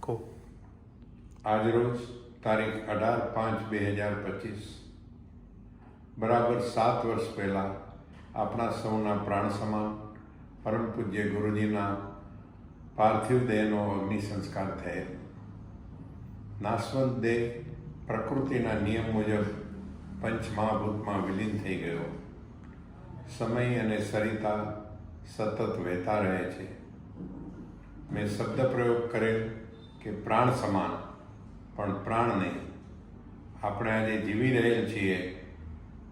ખૂબ આજરોજ તારીખ 18/5/2025 બરાબર 7 વર્ષ પહેલાં આપણા સૌના પ્રાણ સમાન પરમ પૂજ્ય ગુરુજીના પાર્થિવ દેહનો અગ્નિ સંસ્કાર થયેલ. નાશવંત દેહ પ્રકૃતિના નિયમ મુજબ પંચમહાભૂતમાં વિલીન થઈ ગયો. સમય અને સરિતા સતત વહેતા રહે છે. મેં શબ્દ પ્રયોગ કરેલ કે પ્રાણ સમાન, પણ પ્રાણ નહીં. આપણે આજે જીવી રહેલ છીએ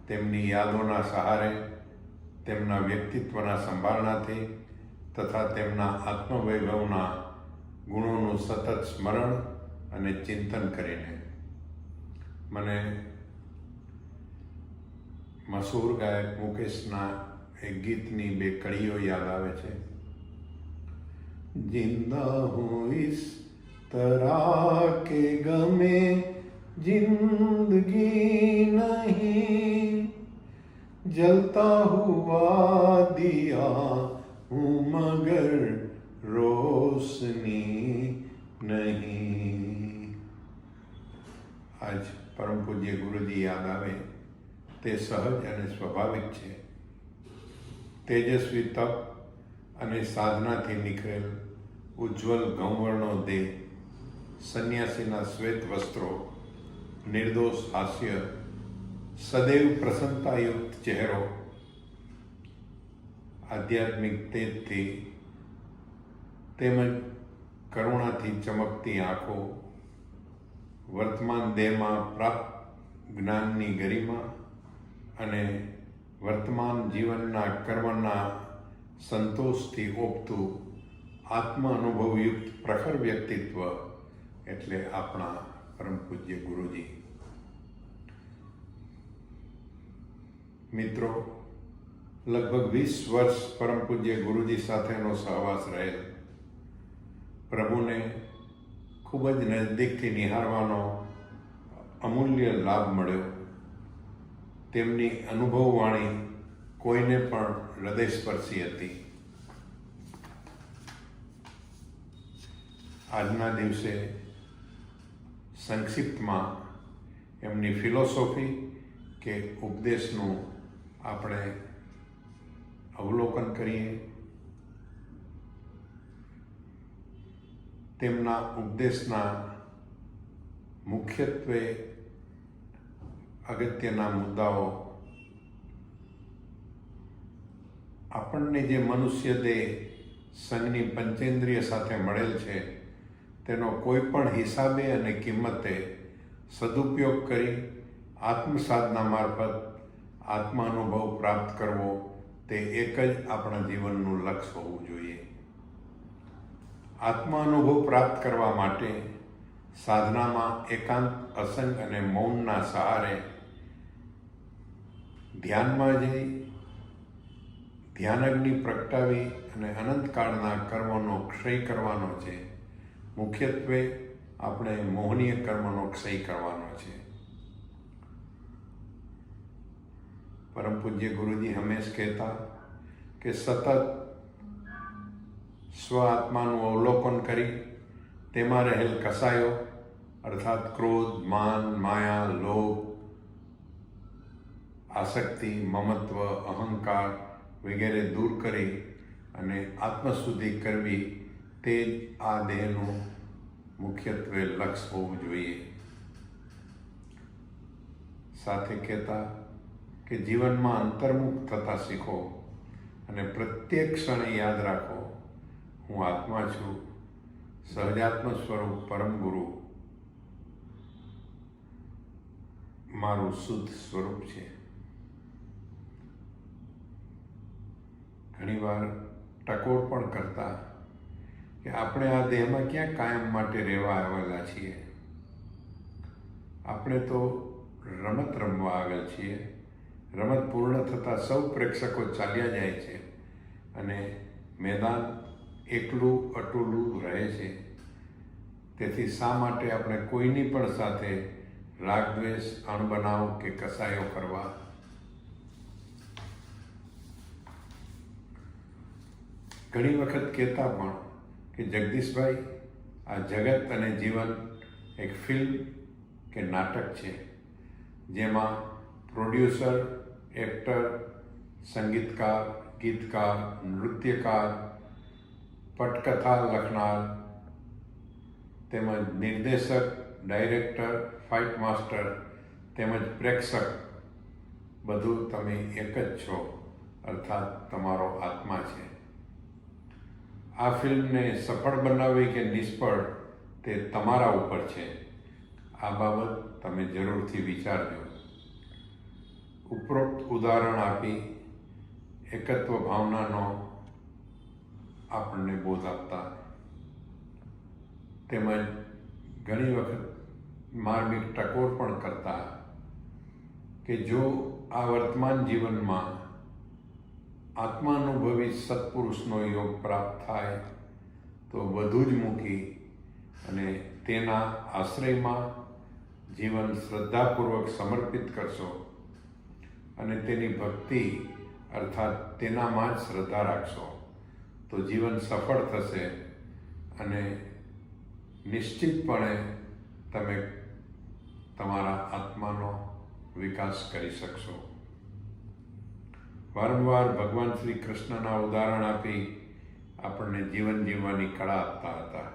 તેમની યાદોના સહારે, તેમના વ્યક્તિત્વના સંભાળનાથી તથા તેમના આત્મવૈભવના ગુણોનું સતત સ્મરણ અને ચિંતન કરીને. મને મશહૂર ગાયક મુકેશના એક ગીતની 2 કડીઓ યાદ આવે છે. જિંદા હું ઇસ तरह के गमे जिंदगी नहीं, जलता हुआ दिया हूँ मगर रोशनी नहीं. આજ પરમ પૂજ્ય ગુરુજી યાદ આવે તે સહજ અને સ્વાભાવિક છે. તેજસ્વી તપ અને સાધનાથી નીકળેલ ઉજ્જવલ ગૌવર્ણો દેહ, સંન્યાસીના શ્વેત વસ્ત્રો, નિર્દોષ હાસ્ય, સદૈવ પ્રસન્નતાયુક્ત ચહેરો, આધ્યાત્મિક તેજથી તેમજ કરુણાથી ચમકતી આંખો, વર્તમાન દેહમાં પ્રાપ્ત જ્ઞાનની ગરિમા અને વર્તમાન જીવનના કર્મના સંતોષથી ઓપતું આત્મ અનુભવયુક્ત પ્રખર વ્યક્તિત્વ એટલે આપણા પરમ પૂજ્ય ગુરુજી. મિત્રો, લગભગ 20 વર્ષ પરમ પૂજ્ય ગુરુજી સાથેનો સહવાસ રહેલ. પ્રભુને ખૂબ જ નજદીકથી નિહાળવાનો અમૂલ્ય લાભ મળ્યો. તેમની અનુભવવાણી કોઈને પણ હૃદયસ્પર્શી હતી. આજના દિવસે સંક્ષિપ્તમાં એમની ફિલોસોફી કે ઉપદેશનું આપણે અવલોકન કરીએ. તેમના ઉપદેશના મુખ્યત્વે અગત્યના મુદ્દાઓ: આપણને જે મનુષ્ય દેહ સંઘની પંચેન્દ્રિય સાથે મળેલ છે તેનો કોઈ પણ હિસાબે અને કિંમતે સદુપયોગ કરી આત્મસાધના મારફત આત્માનુભવ પ્રાપ્ત કરવો તે એક જ આપણા જીવનનું લક્ષ્ય હોવું જોઈએ. આત્માનુભવ પ્રાપ્ત કરવા માટે સાધનામાં એકાંત, અસંગ અને મૌનના સહારે ધ્યાનમાં જઈ ધ્યાનગ્નિ પ્રગટાવી અને અનંતકાળના કર્મોનો ક્ષય કરવાનો છે. મુખ્યત્વે આપણે મોહનીય કર્મનો ક્ષય કરવાનો છે. પરમ પૂજ્ય ગુરુજી હંમેશ કહેતા કે સતત સ્વ આત્માનું અવલોકન કરી તેમાં રહેલ કસાયો અર્થાત ક્રોધ, માન, માયા, લોભ, આસક્તિ, મમત્વ, અહંકાર વગેરે દૂર કરી અને આત્મશુદ્ધિ કરવી તે જ આ દેહનું મુખ્યત્વે લક્ષ્ય હોવું જોઈએ. સાથે કહેતા કે જીવનમાં અંતર્મુખ થતાં શીખો અને પ્રત્યેક ક્ષણે યાદ રાખો, હું આત્મા છું. સહજાત્મ સ્વરૂપ પરમ ગુરુ મારું શુદ્ધ સ્વરૂપ છે. ઘણીવાર ટકોર પણ કરતા કે આપણે આ દેહમાં ક્યાં કાયમ માટે રહેવા આવેલા છીએ. આપણે તો રમત રમવા આવેલ છીએ. રમત પૂર્ણ થતાં સૌ પ્રેક્ષકો ચાલ્યા જાય છે અને મેદાન એકલું અટુલું રહે છે. તેથી શા માટે આપણે કોઈની પણ સાથે રાગદ્વેષ, અણબનાવ કે કસાયો કરવા? ઘણી વખત કહેતા પણ કે જગદીશભાઈ, આ જગત અને જીવન એક ફિલ્મ કે નાટક છે, જેમાં પ્રોડ્યુસર, એક્ટર, સંગીતકાર, ગીતકાર, નૃત્યકાર, પટકથા લખનાર તેમજ નિર્દેશક, ડાયરેક્ટર, ફાઇટ માસ્ટર તેમજ પ્રેક્ષક બધું તમે એક જ છો, અર્થાત તમારો આત્મા છે. આ ફિલ્મને સફળ બનાવવી કે નિષ્ફળ તે તમારા ઉપર છે. આ બાબત તમે જરૂરથી વિચારજો. ઉપરોક્ત ઉદાહરણ આપી એકત્વ ભાવનાનો આપણને બોધ આપતા તેમજ ઘણી વખત માર્મિક ટકોર પણ કરતા કે જો આ વર્તમાન જીવનમાં આત્માનુભવી સત્પુરુષનો યોગ પ્રાપ્ત થાય તો બધું જ મૂકી અને તેના આશ્રયમાં જીવન શ્રદ્ધાપૂર્વક સમર્પિત કરશો અને તેની ભક્તિ અર્થાત તેનામાં જ શ્રદ્ધા રાખશો તો જીવન સફળ થશે અને નિશ્ચિતપણે તમે તમારા આત્માનો વિકાસ કરી શકશો. વારંવાર ભગવાન શ્રી કૃષ્ણના ઉદાહરણ આપી આપણને જીવન જીવવાની કળા આપતા હતા.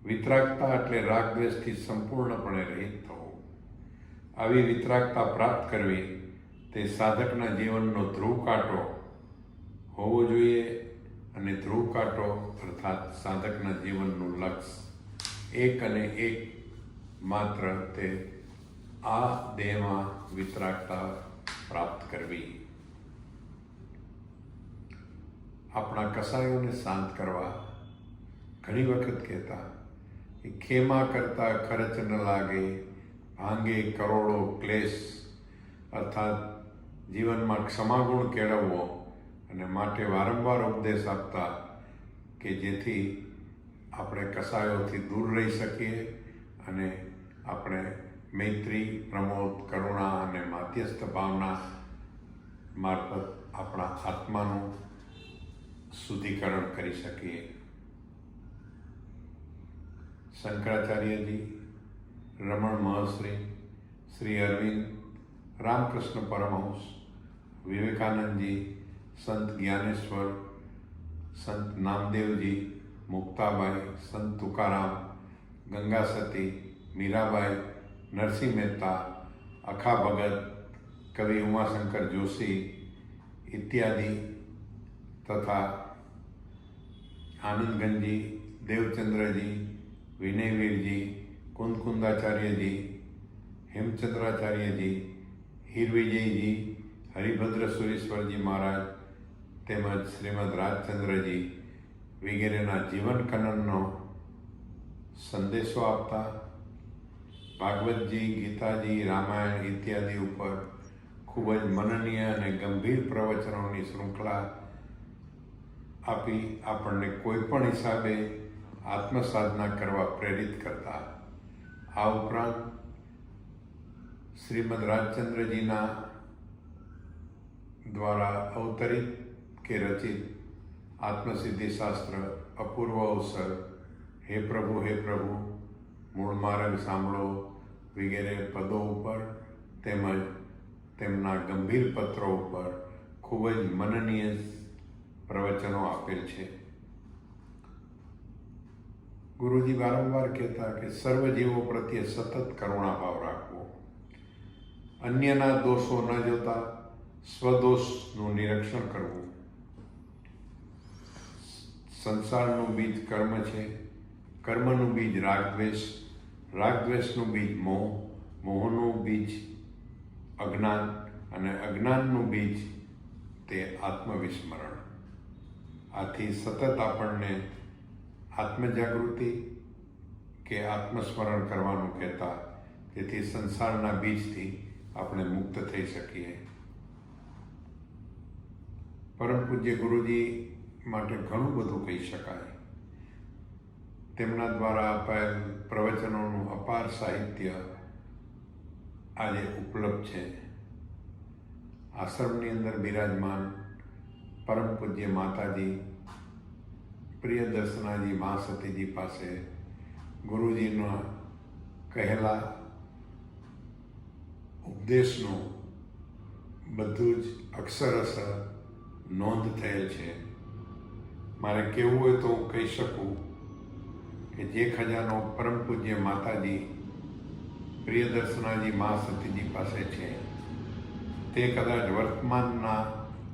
વિતરાગતા એટલે રાગદ્વેષથી સંપૂર્ણપણે રહિત થવું. આવી વિતરાગતા પ્રાપ્ત કરવી તે સાધકના જીવનનો ધ્રુવ કાંટો હોવો જોઈએ અને ધ્રુવ કાંટો અર્થાત સાધકના જીવનનું લક્ષ્ય એક અને એક માત્ર તે આ દેહમાં વિતરાગતા પ્રાપ્ત કરવી. આપણા કસાયોને શાંત કરવા ઘણી વખત કહેતા કે ખેમા કરતા ખર્ચ ન લાગે, ભાંગે કરોડો ક્લેશ, અર્થાત જીવનમાં ક્ષમાગુણ કેળવવો અને માટે વારંવાર ઉપદેશ આપતા કે જેથી આપણે કસાયોથી દૂર રહી શકીએ અને આપણે મૈત્રી, પ્રમોદ, કરુણા અને માધ્યસ્થ ભાવના મારફત આપણા આત્માનું શુદ્ધિકરણ કરી શકીએ. શંકરાચાર્યજી, રમણ મહર્ષિ, શ્રી અરવિંદ, રામકૃષ્ણ પરમહંસ, વિવેકાનંદજી, સંત જ્ઞાનેશ્વર, સંત નામદેવજી, મુક્તાબાઈ, સંત તુકારામ, ગંગા સતી, મીરાબાઈ, નરસિંહ મહેતા, અખા ભગત, કવિ ઉમાશંકર જોશી ઇત્યાદિ તથા આનંદગંજી, દેવચંદ્રજી, વિનયવીરજી, કુંદકુંદાચાર્યજી, હેમચંદ્રાચાર્યજી, હીરવિજયજી, હરિભદ્ર સુરેશ્વરજી મહારાજ તેમજ શ્રીમદ રાજચંદ્રજી વગેરેના જીવન કનનનો સંદેશો આપતા, ભાગવતજી, ગીતાજી, રામાયણ ઇત્યાદિ ઉપર ખૂબ જ મનનીય અને ગંભીર પ્રવચનોની શૃંખલા આપી આપણને કોઈ પણ હિસાબે આત્મસાધના કરવા પ્રેરિત કરતા. આ ઉપરાંત શ્રીમદ રાજચંદ્રજીના દ્વારા અવતરિત કે રચિત આત્મસિદ્ધિ શાસ્ત્ર, અપૂર્વ અવસર, હે પ્રભુ, મૂળ માર્ગ સાંભળો વગેરે પદો ઉપર તેમજ તેમના ગંભીર પત્રો ઉપર ખૂબ જ મનનીય પ્રવચનો આપેલ છે. ગુરુજી વારંવાર કહેતા કે સર્વ જીવો પ્રત્યે સતત કરુણાભાવ રાખવો, અન્યના દોષો ન જોતા સ્વદોષનું નિરીક્ષણ કરવું. સંસારનું બીજ કર્મ છે, કર્મનું બીજ રાગદ્વેષ, રાગદ્વેષનું બીજ મોહ, મોહનું બીજ અજ્ઞાન અને અજ્ઞાનનું બીજ તે આત્મવિસ્મરણ. આથી સતત આપણને આત્મજાગૃતિ કે આત્મસ્મરણ કરવાનું કહેતા, જેથી સંસારના બીજથી આપણે મુક્ત થઈ શકીએ. પરમ પૂજ્ય ગુરુજી માટે ઘણું બધું કહી શકાય. તેમના દ્વારા અપાયેલ પ્રવચનોનું અપાર સાહિત્ય આજે ઉપલબ્ધ છે. આશ્રમની અંદર બિરાજમાન પરમ પૂજ્ય માતાજી પ્રિયદર્શનાજી મહાસતીજી પાસે ગુરુજીના કહેલા ઉપદેશનું બધું જ અક્ષરશઃ નોંધ થયેલ છે. મારે કહેવું હોય તો હું કહી શકું કે જે ખજાનો પરમ પૂજ્ય માતાજી પ્રિયદર્શનાજી મહાસતીજી પાસે છે તે કદાચ વર્તમાનના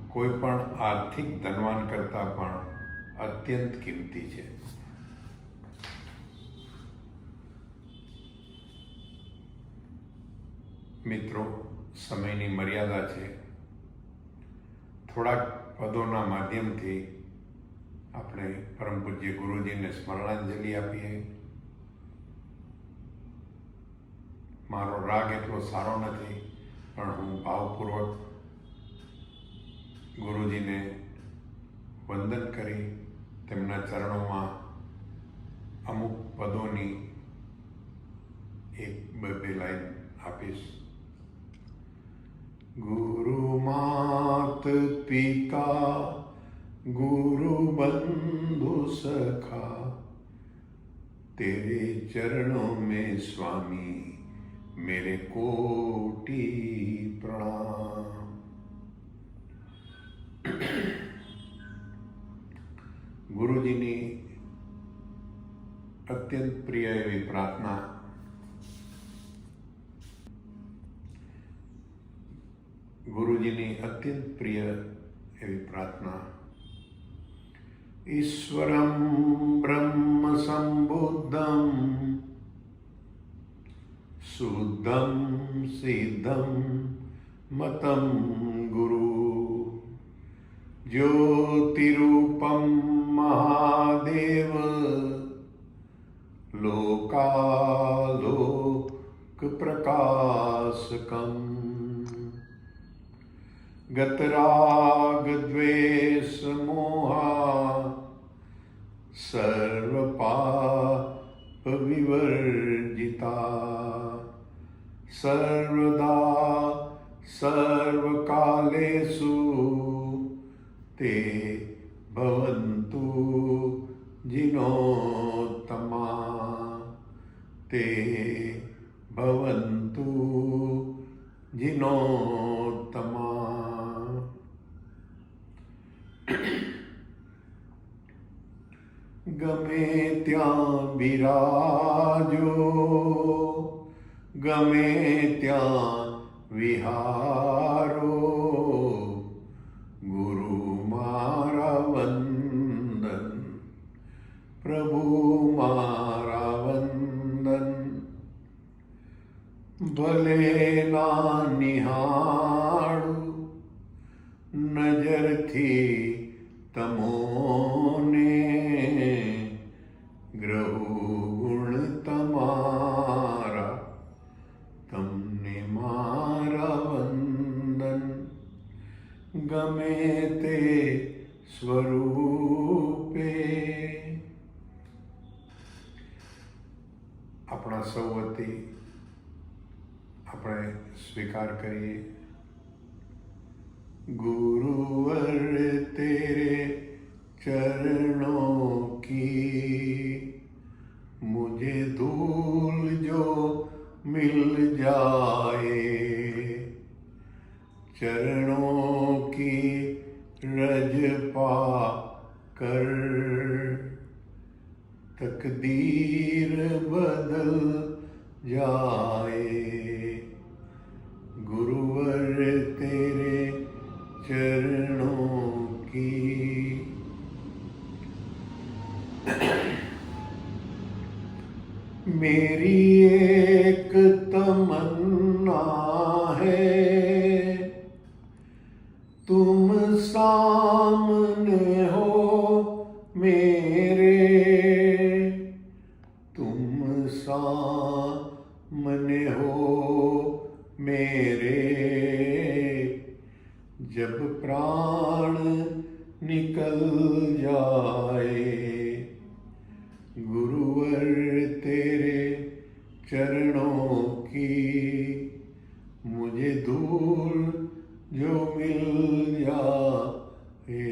કોઈ પણ આર્થિક ધનવાન કરતાં પણ અત્યંત કિંમતી છે. મિત્રો, સમયની મર્યાદા છે. થોડાક પદોના માધ્યમથી આપણે પરમ પૂજ્ય ગુરુજીને સ્મરણાંજલિ આપીએ. મારો રાગ એટલો સારો નથી, પણ હું ભાવપૂર્વક ગુરુજીને વંદન કરી તેમના ચરણોમાં અમુક પદોની એક બે લાઈન આપીશ. गुरु मात पिता गुरु बंधु सखा तेरे चरणों में स्वामी मेरे कोटि प्रणाम. ગુરુજીની અત્યંત પ્રિય એવી પ્રાર્થના ईश्वरं ब्रह्म संबुद्धं शुद्धं सिद्धं मतं गुरु ज्योतिरूपं महादेव लोकालोक प्रकाशकम् गतराग द्वेष मोहा सर्व पाप विवर्जिता सर्वदा सर्वकालेषु ते भवन्तु जिनोत्तमा ते भवन्तु जिनोत्तमा. गमे ત્યાં બિરાજો ગમે ત્યાં વિહારો ગુરુ મારા વંદન પ્રભુ મારા વંદન ભલે ના નિહાળું નજરથી તમોને ગ્રહુણ તમારા તમને મારા વંદન ગમે તે સ્વરૂપે. આપણા સૌ વતી આપણે સ્વીકાર કરીએ. गुरुवर तेरे चरणों की मुझे धूल जो मिल जाए चरणों की रज पा कर तकदीर बदल जाए. गुरुवर तेरे चरणों की मेरी एक तमन्ना है तुम सामने हो मेरे तुम सामने हो मेरे जब प्राण निकल जाए गुरुवर तेरे चरणों की मुझे धूल जो मिल जाए.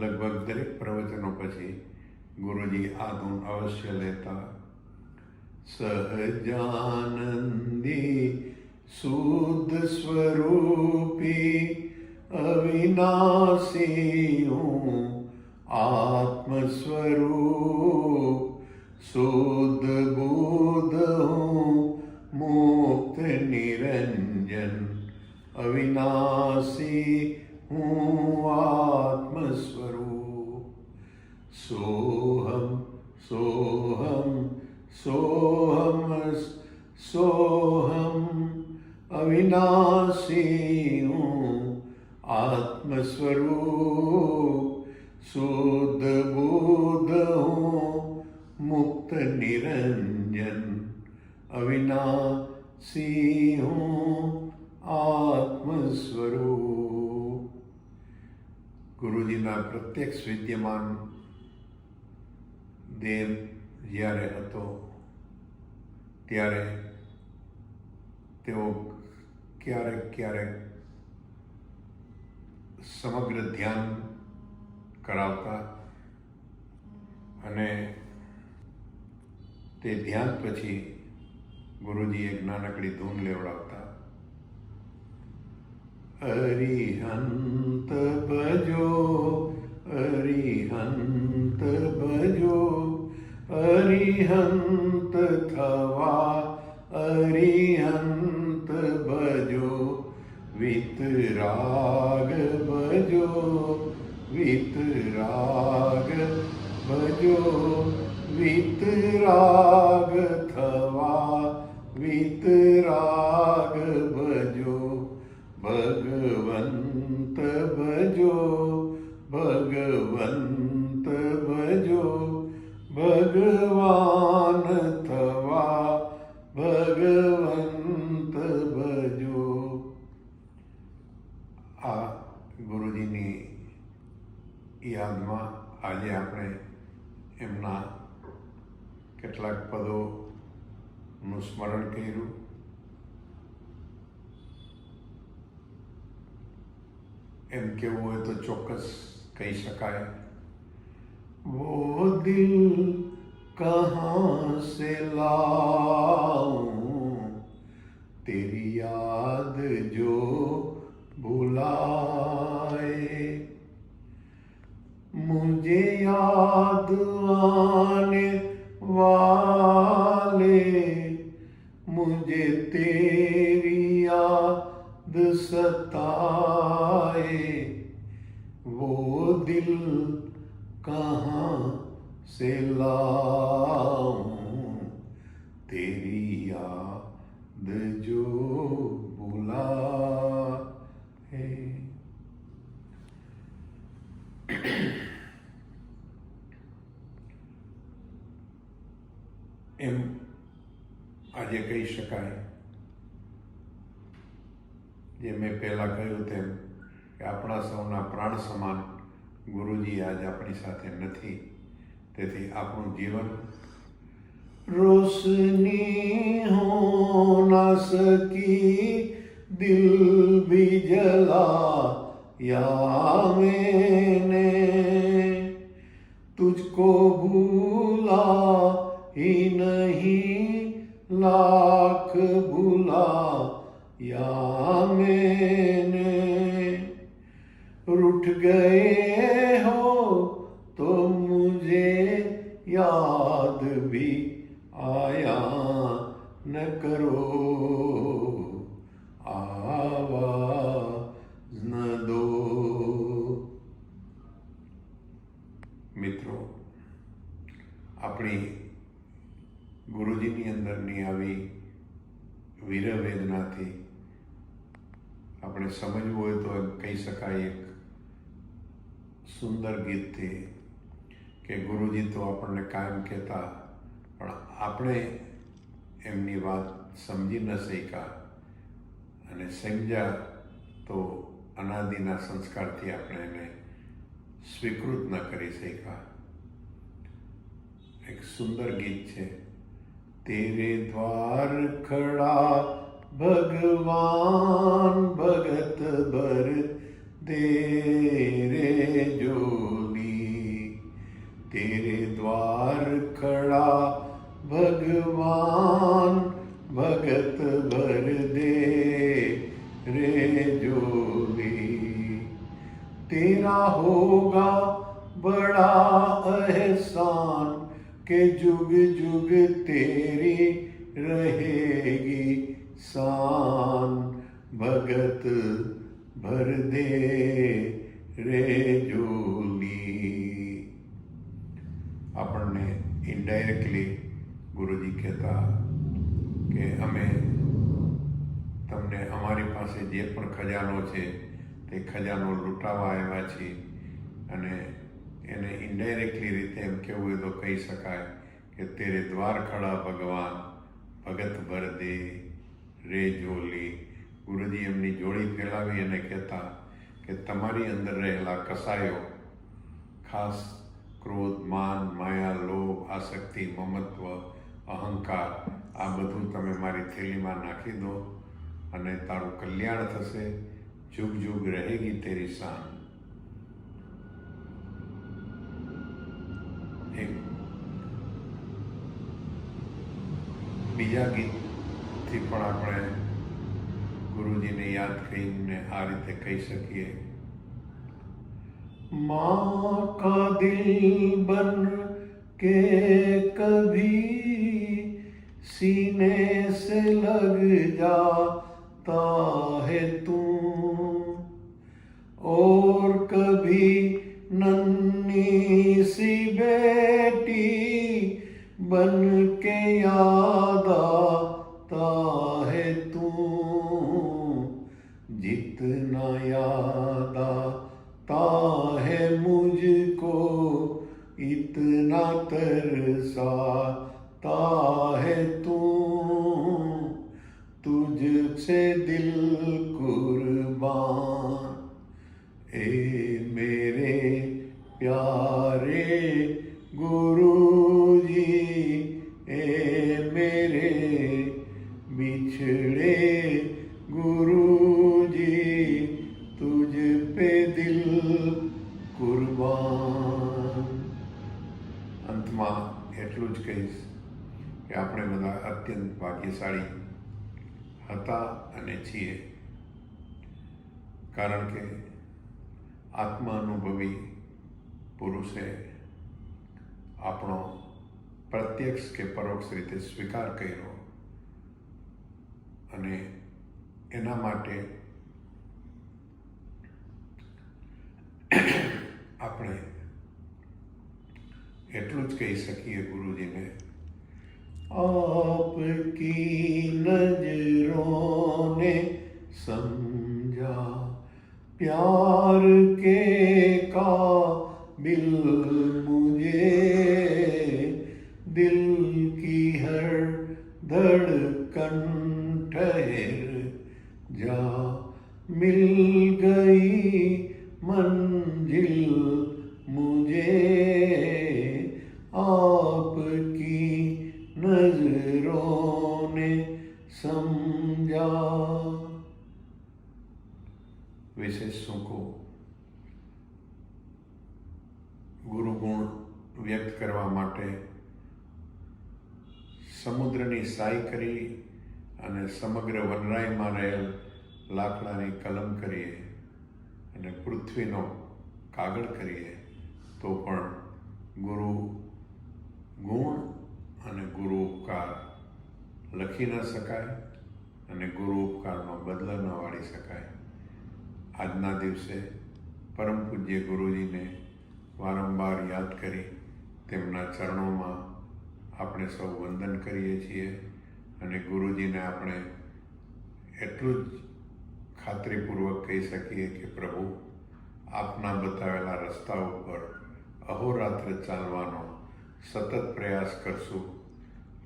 લગભગ દરેક આ ધૂન અવશ્ય લેતા. સહજાનંદી શુદ્ધ સ્વરૂપી અવિનાશી હું આત્મ સ્વરૂપ, શુદ્ધ બુદ્ધ હું મુક્ત નિરંજન, અવિનાશી હું આત્મ સ્વરૂપ. સોહમ સોહમ સોહમ સોહમ, અવિનાશી હું આત્મ સ્વરૂપ, શુદ્ધ બુદ્ધ હું મુક્ત નિરંજન, અવિનાશી હું આત્મ સ્વરૂપ. ગુરુજીના પ્રત્યક્ષ વિદ્યમાન દેવ જ્યારે હતો ત્યારે તેઓ ક્યારેક સમગ્ર ધ્યાન કરાવતા અને તે ધ્યાન પછી ગુરુજી એક નાનકડી ધૂન લેવડાવતા. અરિહંત ભજો, અરિહંત ભજો, અરિહંત થવા, અરિહંત ભજો, વિતરાગ ભજો, વિતરાગ ભજો, વિતરાગ થવા, વિતરાગ ભજો, ભગવંત ભજો, ભગવંત ભજો, ભગવાન થવા, ભગવંત ભજો. આ ગુરુજીની યાદમાં આજે આપણે એમના કેટલાક પદોનું સ્મરણ કર્યું. એમ કહેવું હોય તો ચોક્કસ કહી શકાય, વો દિલ કહાં સે લાઉં, તેરી યાદ જો ભુલાए, मुझे याद आने वाले, मुझे तेरी याद सताए, वो दिल कहाँ से लाऊं, तेरी याद जो बुलाए. એમ આજે કહી શકાય, જે મેં પહેલાં કહ્યું તેમ, કે આપણા સૌના પ્રાણ સમાન ગુરુજી આજ આપણી સાથે નથી. તેથી આપણું જીવન રોશની હો ના સકી, દિલ ભી જલાયા मैंने, तुझको भूला ही नहीं, लाख भूला या मैंने, रूठ गए हो तो मुझे याद भी आया न करो, आवाज न दो. મિત્રો, આપણી ગુરુજીની અંદરની આવી વીરવેદનાથી આપણે સમજવું હોય તો કહી શકાય એક સુંદર ગીતથી, કે ગુરુજી તો આપણને કાયમ કહેતા, પણ આપણે એમની વાત સમજી ન શક્યા, અને સમજ્યા તો અનાદિના સંસ્કારથી આપણે એને સ્વીકૃત ન કરી શક્યા. એક સુંદર ગીત છે, तेरे द्वार खड़ा भगवान भगत भर दे रे जोली, तेरे द्वार खड़ा भगवान, भगत भर दे रे झोली। तेरा होगा बड़ा एहसान के जुग जुग तेरी रहेगी शान, भगत भर दे रे झोली। આપણને ઇનડાયરેક્ટલી ગુરુજી કહેતા કે અમે તમને અમારી પાસે જે પણ ખજાનો છે તે ખજાનો લૂંટાવા આવ્યા છીએ, અને એને ઇનડાયરેક્ટલી રીતે એમ કહેવું હોય તો કહી શકાય કે તેરે દ્વાર ખડા ભગવાન, ભગત ભર દે રે ઝોલી। ગુરુજી એમની જોડી ફેલાવી અને કહેતા કે તમારી અંદર રહેલા કસાયો, ખાસ ક્રોધ, માન, માયા, લોભ, આસક્તિ, મમત્વ, અહંકાર, આ બધું તમે મારી થેલીમાં નાખી દો અને તારું કલ્યાણ થશે, જુગ જુગ રહેગી તેરી શાન। એક બીજા ગીતથી પણ આપણે ગુરુજીને યાદ કરીને આ રીતે કહી શકીએ। माँ का दिल बन के कभी सीने से लग जाता है तू, और कभी नन्ही सी बेटी बन के याद आता है तू, जितना याद है मुझको इतना तरसाता है तू, तुझसे दिल कुर्बान ए मेरे प्यारे गुरुजी, ए मेरे बिछड़े गुरुजी, तुझ पे दिल કુરબાન। અંતમાં એટલું જ કહીશ કે આપણે બધા અત્યંત ભાગ્યશાળી હતા અને છીએ, કારણ કે આત્માનુભવી પુરુષે આપણો પ્રત્યક્ષ કે પરોક્ષ રીતે સ્વીકાર કર્યો, અને એના માટે આપણે એટલું જ કહી શકીએ ગુરુજીને, આપકી નજરોं ने समझा प्यार के काबिल मुझे, दिल की हर धड़कन ठहर जा, मिल गई मंजिल मुझे आपकी नजरों ने समझा। વિશેષો કો ગુરુગુણ વ્યક્ત કરવા માટે સમુદ્રની સાઈ કરી અને સમગ્ર વનરાયમાં રહેલ લાકડાની કલમ કરીએ અને પૃથ્વીનો કાગળ કરીએ તો પણ ગુરુ ગુણ અને ગુરુ ઉપકાર લખી ન શકાય અને ગુરુ ઉપકારનો બદલો ન વાળી શકાય। આજના દિવસે પરમ પૂજ્ય ગુરુજીને વારંવાર યાદ કરી તેમના ચરણોમાં આપણે સૌ વંદન કરીએ છીએ, અને ગુરુજીને આપણે એટલું જ ખાતરીપૂર્વક કહી શકીએ કે પ્રભુ, આપના બતાવેલા રસ્તા ઉપર અહોરાત્ર ચાલવાનો સતત પ્રયાસ કરશું।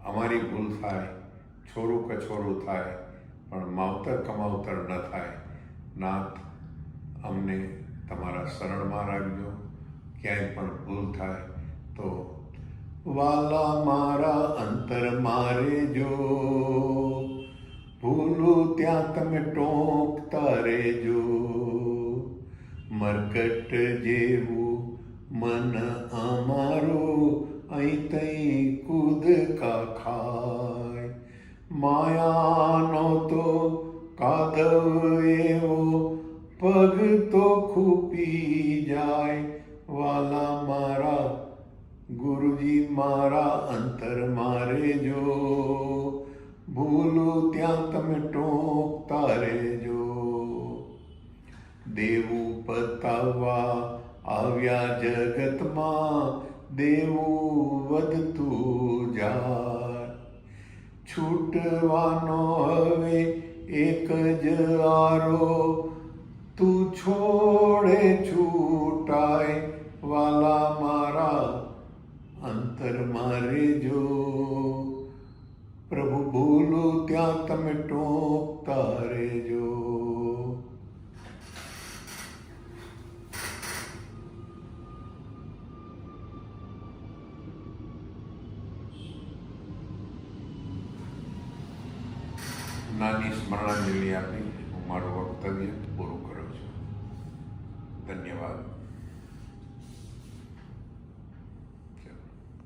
અમારી ભૂલ થાય, છોરું કછોરું થાય, પણ માવતર કમાવતર ન થાય। નાથ, અમને તમારા શરણમાં રાખજો। ક્યાંય પણ ભૂલ થાય તો વાલા મારા અંતર મારે જો, ભૂલું ત્યાં તમે ટોકતા રહેજો। મરકટ જેવું મન અમારું અહીં તઈ કૂદકા ખાય, માયાનો તો કાદવ એવો પગ તો ખૂપી જાય, વાલા મારા ગુરુજી મારા અંતર મારે જો, ભૂલું ત્યાં તમે ટોકતા રહેજો. દેવું પતાવવા આવ્યા જગતમાં, દેવું વધતું જાય, છૂટવાનો હવે એક જ આરો, તું છોડે છૂટાય, વાલા મારા અંતર મારે જો, પ્રભુ ભૂલું ત્યાં તમે ટોકતા રહેજો. નાની સ્મરણાંજલિ આપી હું મારું વક્તવ્ય પૂરું કરું છું. ધન્યવાદ.